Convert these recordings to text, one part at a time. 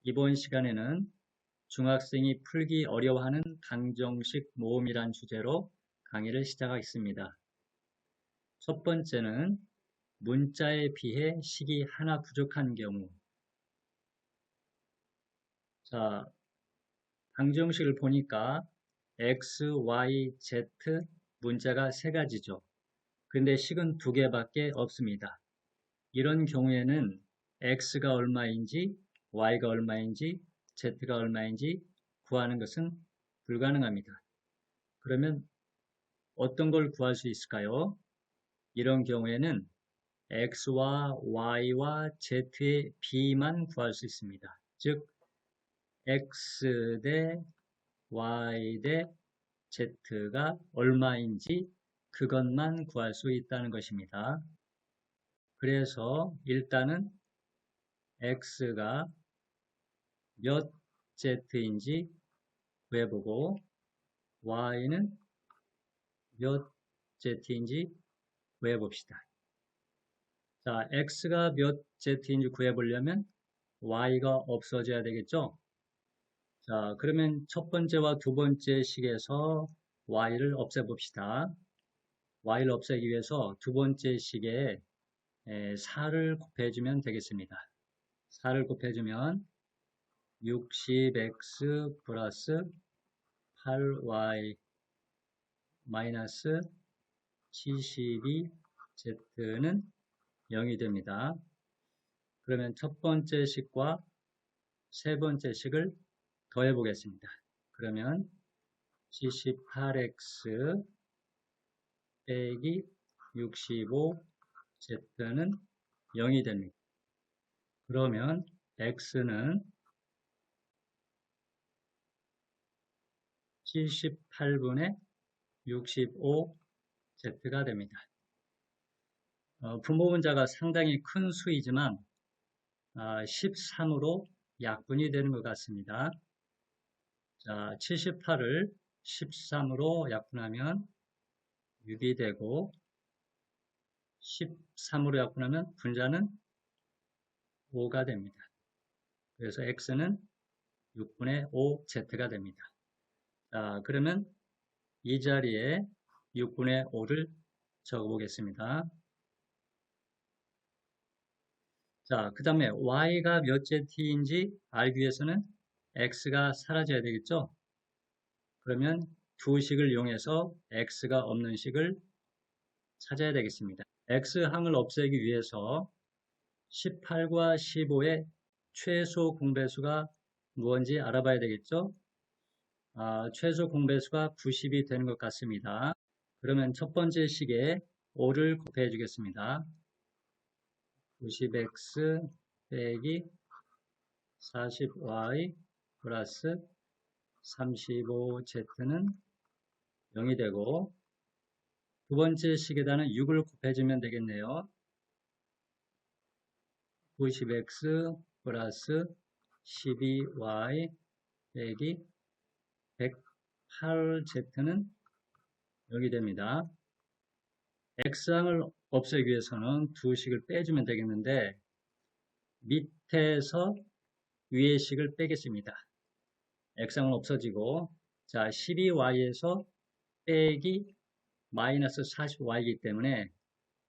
이번 시간에는 중학생이 풀기 어려워하는 방정식 모음이란 주제로 강의를 시작하겠습니다. 첫 번째는 문자에 비해 식이 하나 부족한 경우. 자, 방정식을 보니까 x, y, z 문자가 세 가지죠. 근데 식은 두 개밖에 없습니다. 이런 경우에는 x가 얼마인지, y가 얼마인지, z가 얼마인지 구하는 것은 불가능합니다. 그러면 어떤 걸 구할 수 있을까요? 이런 경우에는 x와 y와 z의 비만 구할 수 있습니다. 즉, x 대 y 대 z가 얼마인지 그것만 구할 수 있다는 것입니다. 그래서 일단은 x가 몇 z인지 구해보고 y는 몇 z인지 구해봅시다. 자, x가 몇 z인지 구해보려면 y가 없어져야 되겠죠? 자, 그러면 첫 번째와 두 번째 식에서 y를 없애봅시다. y를 없애기 위해서 두 번째 식에 4를 곱해주면 되겠습니다. 4를 곱해주면 60x 플러스 8y 마이너스 72z는 0이 됩니다. 그러면 첫 번째 식과 세 번째 식을 더해 보겠습니다. 그러면 78x 빼기 65z는 0이 됩니다. 그러면 x는 78분의 65z가 됩니다. 분모분자가 상당히 큰 수이지만 13으로 약분이 되는 것 같습니다. 자, 78을 13으로 약분하면 6이 되고 13으로 약분하면 분자는 5가 됩니다. 그래서 x는 6분의 5z가 됩니다. 자, 그러면 이 자리에 6분의 5를 적어 보겠습니다. 자, 그 다음에 y가 몇 z인지 알기 위해서는 x가 사라져야 되겠죠? 그러면 두 식을 이용해서 x가 없는 식을 찾아야 되겠습니다. x항을 없애기 위해서 18과 15의 최소 공배수가 무엇인지 알아봐야 되겠죠? 최소 공배수가 90이 되는 것 같습니다. 그러면 첫 번째 식에 5를 곱해 주겠습니다. 90x 빼기 40y 플러스 35z는 0이 되고 두 번째 식에다는 6을 곱해주면 되겠네요. 90x 플러스 12y 빼기 108z는 0이 됩니다. x항을 없애기 위해서는 두 식을 빼주면 되겠는데 밑에서 위의 식을 빼겠습니다. x항은 없어지고 자 12y에서 빼기 마이너스 40y이기 때문에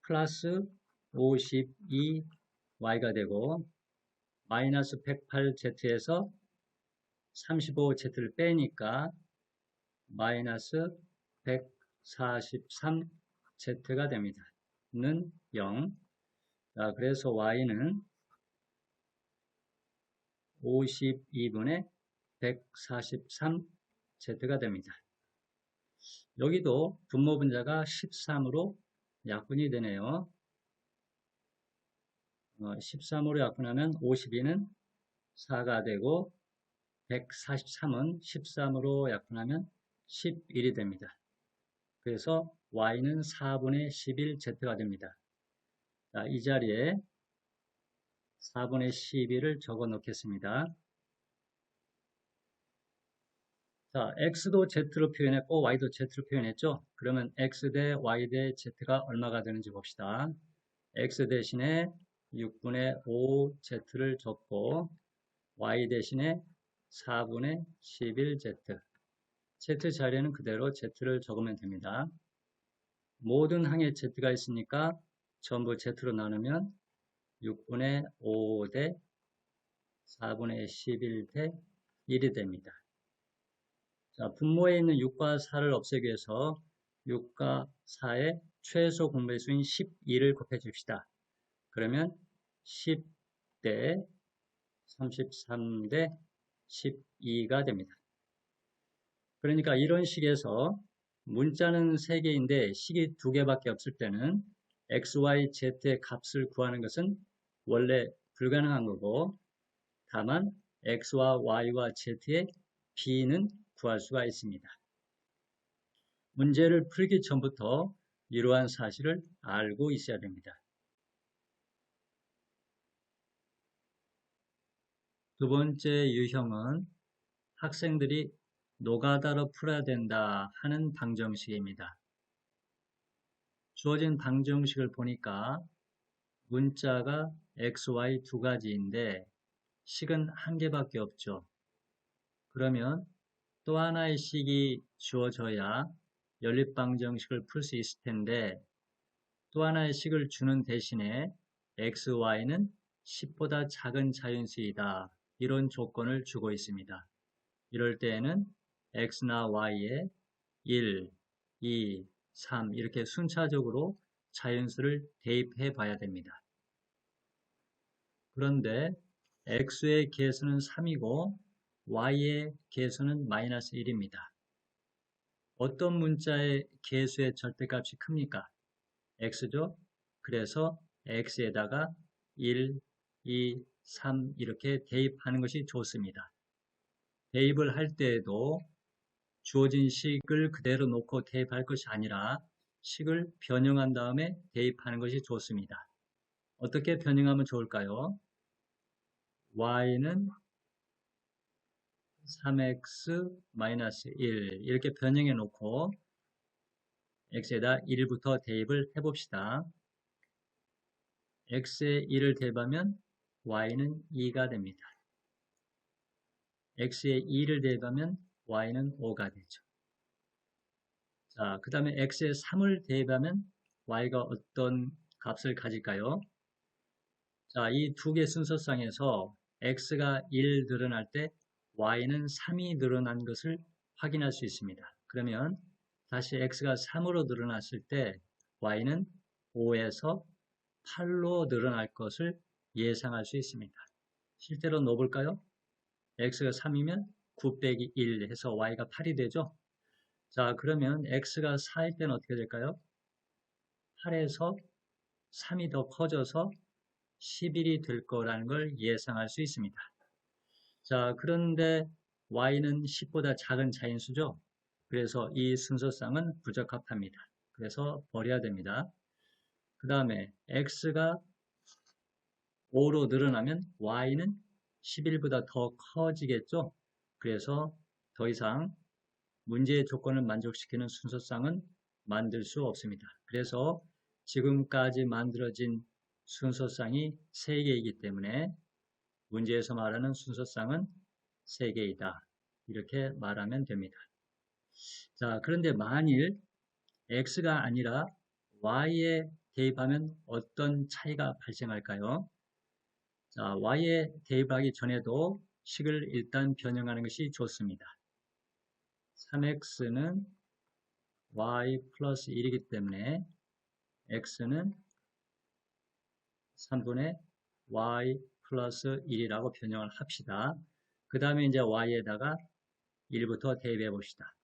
플러스 52y가 되고 마이너스 108z에서 35z를 빼니까 마이너스 143z가 됩니다. 는 0. 자, 그래서 y는 52분의 143z가 됩니다. 여기도 분모분자가 13으로 약분이 되네요. 13으로 약분하면 52는 4가 되고 143은 13으로 약분하면 11이 됩니다. 그래서 y는 4분의 11z가 됩니다. 자, 이 자리에 4분의 11을 적어 놓겠습니다. 자, x도 z로 표현했고 y도 z로 표현했죠. 그러면 x 대 y 대 z가 얼마가 되는지 봅시다. x 대신에 6분의 5z를 적고 y 대신에 4분의 11z. z 자리에는 그대로 z를 적으면 됩니다. 모든 항에 z가 있으니까 전부 z로 나누면 6분의 5 대 4분의 11 대 1이 됩니다. 자, 분모에 있는 6과 4를 없애기 위해서 6과 4의 최소 공배수인 12를 곱해 줍시다. 그러면 10 대 33 대 12가 됩니다. 그러니까 이런 식에서 문자는 3개인데 식이 2개밖에 없을 때는 x, y, z의 값을 구하는 것은 원래 불가능한 거고, 다만 x와 y와 z의 b는 구할 수가 있습니다. 문제를 풀기 전부터 이러한 사실을 알고 있어야 됩니다. 두 번째 유형은 학생들이 노가다로 풀어야 된다 하는 방정식입니다. 주어진 방정식을 보니까 문자가 x, y 두 가지인데 식은 한 개밖에 없죠. 그러면 또 하나의 식이 주어져야 연립방정식을 풀 수 있을 텐데 또 하나의 식을 주는 대신에 x, y는 10보다 작은 자연수이다. 이런 조건을 주고 있습니다. 이럴 때에는 x나 y에 1, 2, 3 이렇게 순차적으로 자연수를 대입해 봐야 됩니다. 그런데 x의 개수는 3이고 y의 개수는 마이너스 1입니다. 어떤 문자의 개수의 절대값이 큽니까? x죠? 그래서 x에다가 1, 2, 3 이렇게 대입하는 것이 좋습니다. 대입을 할 때에도 주어진 식을 그대로 놓고 대입할 것이 아니라 식을 변형한 다음에 대입하는 것이 좋습니다. 어떻게 변형하면 좋을까요? y는 3x-1 이렇게 변형해 놓고 x에다 1부터 대입을 해봅시다. x에 1을 대입하면 y는 2가 됩니다. x에 2를 대입하면 y는 5가 되죠. 자, 그 다음에 x에 3을 대입하면 y가 어떤 값을 가질까요? 자, 이 두 개 순서상에서 x가 1 늘어날 때 y는 3이 늘어난 것을 확인할 수 있습니다. 그러면 다시 x가 3으로 늘어났을 때 y는 5에서 8로 늘어날 것을 예상할 수 있습니다. 실제로 넣어볼까요? x가 3이면 9 빼기 1 해서 y가 8이 되죠? 자, 그러면 x가 4일 때는 어떻게 될까요? 8에서 3이 더 커져서 11이 될 거라는 걸 예상할 수 있습니다. 자, 그런데 y는 10보다 작은 자인수죠? 그래서 이 순서상은 부적합합니다. 그래서 버려야 됩니다. 그 다음에 x가 5로 늘어나면 y는 11보다 더 커지겠죠? 그래서 더 이상 문제의 조건을 만족시키는 순서상은 만들 수 없습니다. 그래서 지금까지 만들어진 순서상이 3개이기 때문에 문제에서 말하는 순서상은 3개이다. 이렇게 말하면 됩니다. 자, 그런데 만일 x가 아니라 y에 대입하면 어떤 차이가 발생할까요? 자, y에 대입하기 전에도 식을 일단 변형하는 것이 좋습니다. 3x는 y 플러스 1이기 때문에 x는 3분의 y 플러스 1이라고 변형을 합시다. 그 다음에 이제 y에다가 1부터 대입해 봅시다.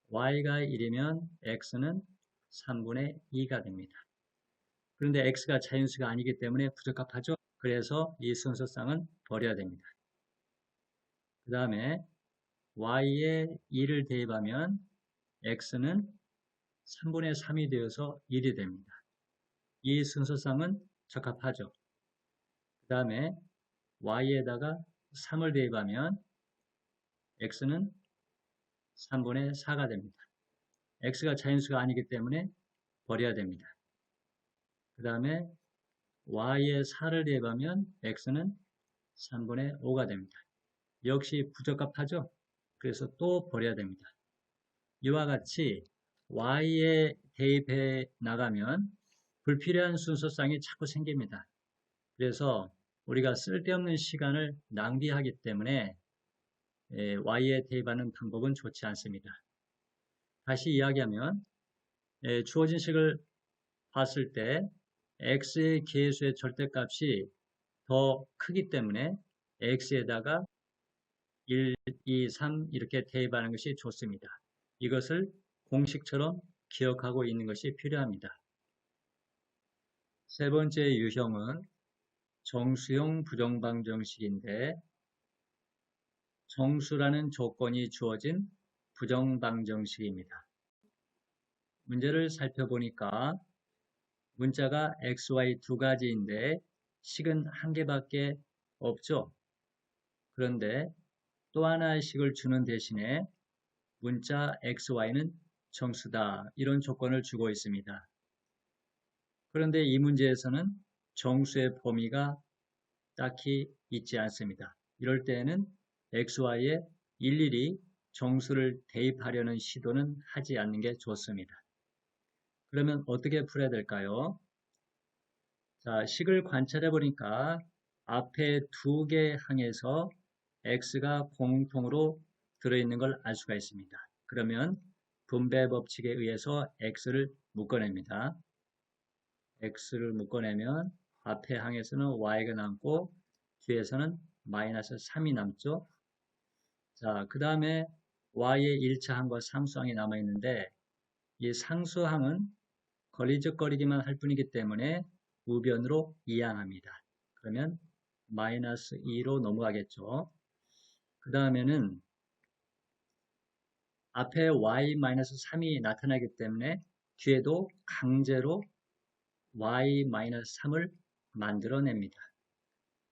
y가 1이면 x는 3분의 2가 됩니다. 그런데 x가 자연수가 아니기 때문에 부적합하죠. 그래서 이 순서상은 버려야 됩니다. 그 다음에 y에 2를 대입하면 x는 3분의 3이 되어서 1이 됩니다. 이 순서상은 적합하죠. 그 다음에 y에다가 3을 대입하면 x는 3분의 4가 됩니다. x가 자연수가 아니기 때문에 버려야 됩니다. 그 다음에 y에 4를 대입하면 x는 3분의 5가 됩니다. 역시 부적합하죠? 그래서 또 버려야 됩니다. 이와 같이 y에 대입해 나가면 불필요한 순서상이 자꾸 생깁니다. 그래서 우리가 쓸데없는 시간을 낭비하기 때문에 y에 대입하는 방법은 좋지 않습니다. 다시 이야기하면 주어진 식을 봤을 때 x의 계수의 절대값이 더 크기 때문에 x에다가 1, 2, 3 이렇게 대입하는 것이 좋습니다. 이것을 공식처럼 기억하고 있는 것이 필요합니다. 세 번째 유형은 정수용 부정방정식인데 정수라는 조건이 주어진 부정방정식입니다. 문제를 살펴보니까 문자가 x, y 두 가지인데 식은 한 개밖에 없죠. 그런데 또 하나의 식을 주는 대신에 문자 x, y는 정수다 이런 조건을 주고 있습니다. 그런데 이 문제에서는 정수의 범위가 딱히 있지 않습니다. 이럴 때에는 x, y에 일일이 정수를 대입하려는 시도는 하지 않는 게 좋습니다. 그러면 어떻게 풀어야 될까요? 자, 식을 관찰해 보니까 앞에 두 개 항에서 x가 공통으로 들어있는 걸 알 수가 있습니다. 그러면 분배 법칙에 의해서 x를 묶어냅니다. x를 묶어내면 앞에 항에서는 y가 남고 뒤에서는 마이너스 3이 남죠. 자, 그 다음에 y의 1차 항과 상수항이 남아있는데 이 상수항은 걸리적거리기만 할 뿐이기 때문에 우변으로 이항합니다. 그러면 마이너스 2로 넘어가겠죠. 그 다음에는 앞에 y-3이 나타나기 때문에 뒤에도 강제로 y-3을 만들어냅니다.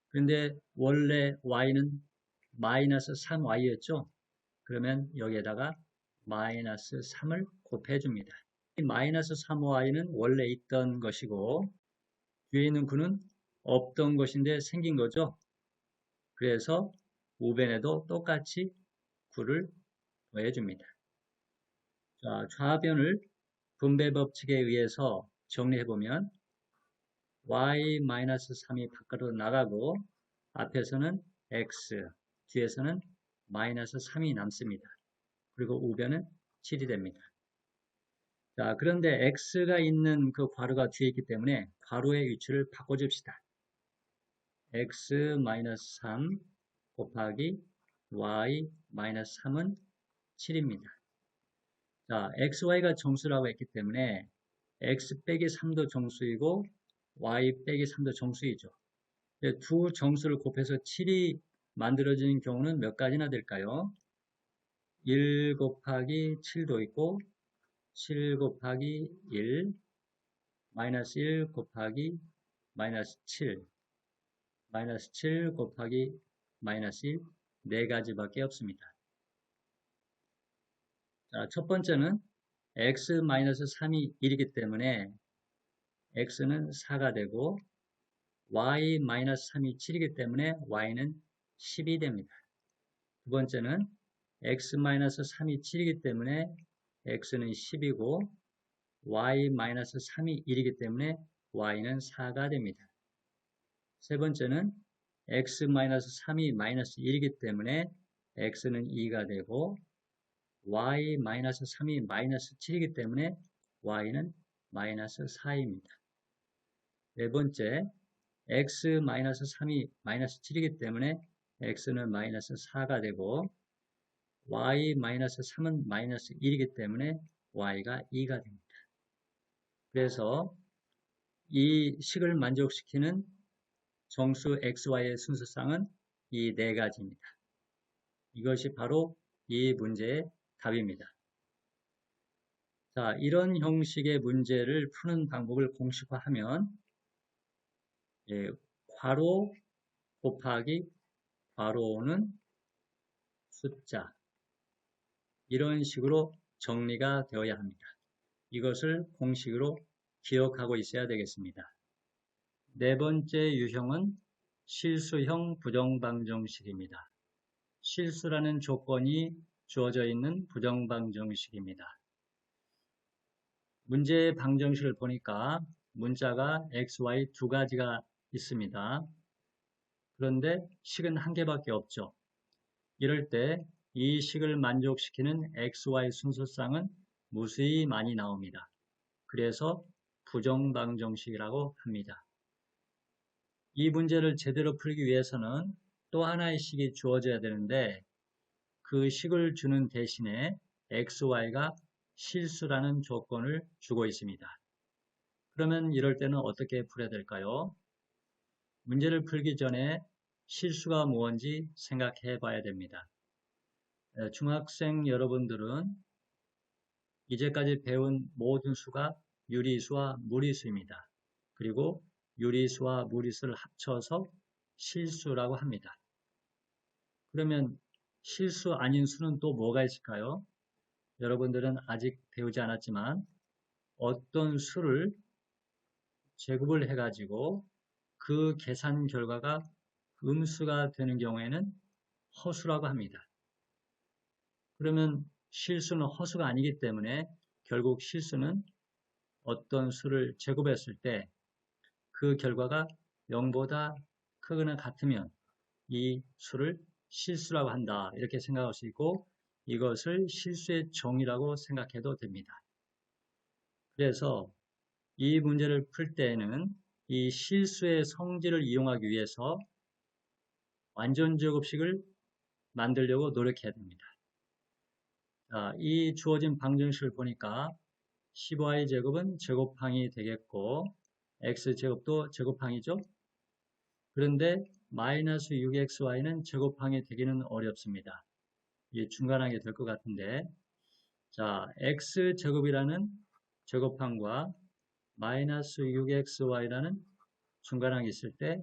그런데 원래 y는 마이너스 3y였죠. 그러면 여기에다가 마이너스 3을 곱해줍니다. 이 마이너스 3y는 원래 있던 것이고 뒤에 있는 9는 없던 것인데 생긴 거죠. 그래서 우변에도 똑같이 9를 더해줍니다. 자, 좌변을 분배 법칙에 의해서 정리해보면 y-3이 바깥으로 나가고 앞에서는 x, 뒤에서는 마이너스 3이 남습니다. 그리고 우변은 7이 됩니다. 자, 그런데 x가 있는 그 괄호가 뒤에 있기 때문에 괄호의 위치를 바꿔줍시다. x-3 곱하기 y-3은 7입니다. 자, xy가 정수라고 했기 때문에 x 빼기 3도 정수이고 y 빼기 3도 정수이죠. 두 정수를 곱해서 7이 만들어지는 경우는 몇 가지나 될까요? 1 곱하기 7도 있고 7 곱하기 1 마이너스 1 곱하기 마이너스 7 마이너스 7 곱하기 마이너스 1 네 가지밖에 없습니다. 자, 첫 번째는 x-3이 1이기 때문에 x는 4가 되고 y-3이 7이기 때문에 y는 10이 됩니다. 두 번째는 x-3이 7이기 때문에 x는 10이고 y-3이 1이기 때문에 y는 4가 됩니다. 세 번째는 x-3이 마이너스 1이기 때문에 x는 2가 되고 y-3이 마이너스 7이기 때문에 y는 마이너스 4입니다. 네 번째, x-3이 마이너스 7이기 때문에 x는 마이너스 4가 되고 y-3은 마이너스 1이기 때문에 y가 2가 됩니다. 그래서 이 식을 만족시키는 정수 xy의 순서상은 이 네 가지입니다. 이것이 바로 이 문제의 답입니다. 자, 이런 형식의 문제를 푸는 방법을 공식화하면 괄호 곱하기 괄호는 숫자 이런 식으로 정리가 되어야 합니다. 이것을 공식으로 기억하고 있어야 되겠습니다. 네 번째 유형은 실수형 부정방정식입니다. 실수라는 조건이 주어져 있는 부정방정식입니다. 문제의 방정식을 보니까 문자가 x, y 두 가지가 있습니다. 그런데 식은 한 개밖에 없죠. 이럴 때 이 식을 만족시키는 x, y 순서쌍은 무수히 많이 나옵니다. 그래서 부정방정식이라고 합니다. 이 문제를 제대로 풀기 위해서는 또 하나의 식이 주어져야 되는데 그 식을 주는 대신에 x, y가 실수라는 조건을 주고 있습니다. 그러면 이럴 때는 어떻게 풀어야 될까요? 문제를 풀기 전에 실수가 뭔지 생각해 봐야 됩니다. 중학생 여러분들은 이제까지 배운 모든 수가 유리수와 무리수입니다. 그리고 유리수와 무리수를 합쳐서 실수라고 합니다. 그러면 실수 아닌 수는 또 뭐가 있을까요? 여러분들은 아직 배우지 않았지만 어떤 수를 제곱을 해가지고 그 계산 결과가 음수가 되는 경우에는 허수라고 합니다. 그러면 실수는 허수가 아니기 때문에 결국 실수는 어떤 수를 제곱했을 때 그 결과가 0보다 크거나 같으면 이 수를 실수라고 한다. 이렇게 생각할 수 있고 이것을 실수의 정의라고 생각해도 됩니다. 그래서 이 문제를 풀 때에는 이 실수의 성질을 이용하기 위해서 완전제곱식을 만들려고 노력해야 됩니다. 자, 이 주어진 방정식을 보니까 15y제곱은 제곱항이 되겠고 x제곱도 제곱항이죠. 그런데 마이너스 6xy는 제곱항이 되기는 어렵습니다. 이게 중간항이 될 것 같은데 자, x제곱이라는 제곱항과 마이너스 6xy라는 중간항이 있을 때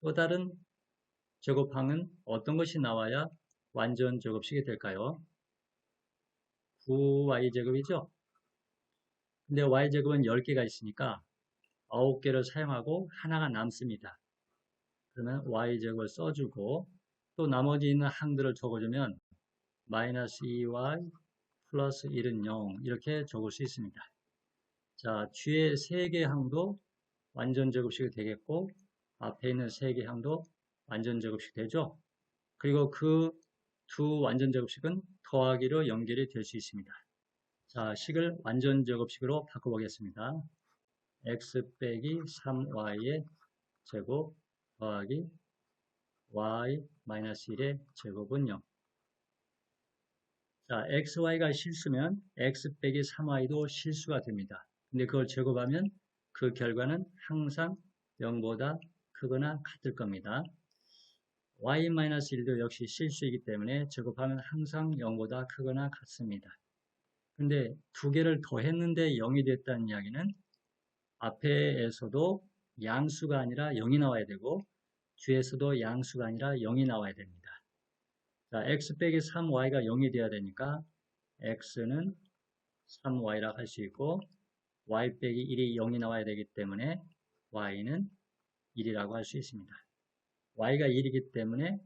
또 다른 제곱항은 어떤 것이 나와야 완전 제곱식이 될까요? 9y제곱이죠. 근데 y제곱은 10개가 있으니까 9개를 사용하고 하나가 남습니다. 그러면 y제곱을 써주고 또 나머지 있는 항들을 적어주면 마이너스 2y 플러스 1은 0 이렇게 적을 수 있습니다. 자, 뒤에 3개 항도 완전 제곱식이 되겠고 앞에 있는 3개 항도 완전 제곱식이 되죠. 그리고 그 두 완전 제곱식은 더하기로 연결이 될 수 있습니다. 자, 식을 완전 제곱식으로 바꿔보겠습니다. x 빼기 3y의 제곱 더하기 y 마이너스 1의 제곱은 0. 자, xy가 실수면 x 빼기 3y도 실수가 됩니다. 근데 그걸 제곱하면 그 결과는 항상 0보다 크거나 같을 겁니다. y-1도 역시 실수이기 때문에 제곱하면 항상 0보다 크거나 같습니다. 근데 두 개를 더했는데 0이 됐다는 이야기는 앞에서도 양수가 아니라 0이 나와야 되고 뒤에서도 양수가 아니라 0이 나와야 됩니다. 자, x 빼기 3y가 0이 돼야 되니까 x는 3y라 할 수 있고 y 빼기 1이 0이 나와야 되기 때문에 y는 1이라고 할 수 있습니다. y가 1이기 때문에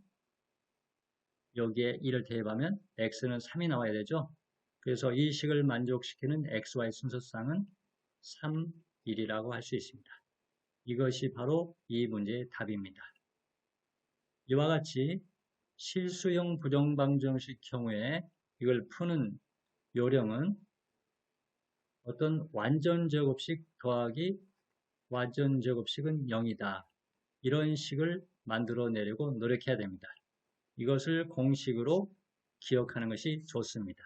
여기에 1을 대입하면 x는 3이 나와야 되죠. 그래서 이 식을 만족시키는 xy 순서쌍은 3, 1이라고 할 수 있습니다. 이것이 바로 이 문제의 답입니다. 이와 같이 실수형 부정방정식 경우에 이걸 푸는 요령은 어떤 완전제곱식 더하기 완전제곱식은 0이다. 이런 식을 만들어내려고 노력해야 됩니다. 이것을 공식으로 기억하는 것이 좋습니다.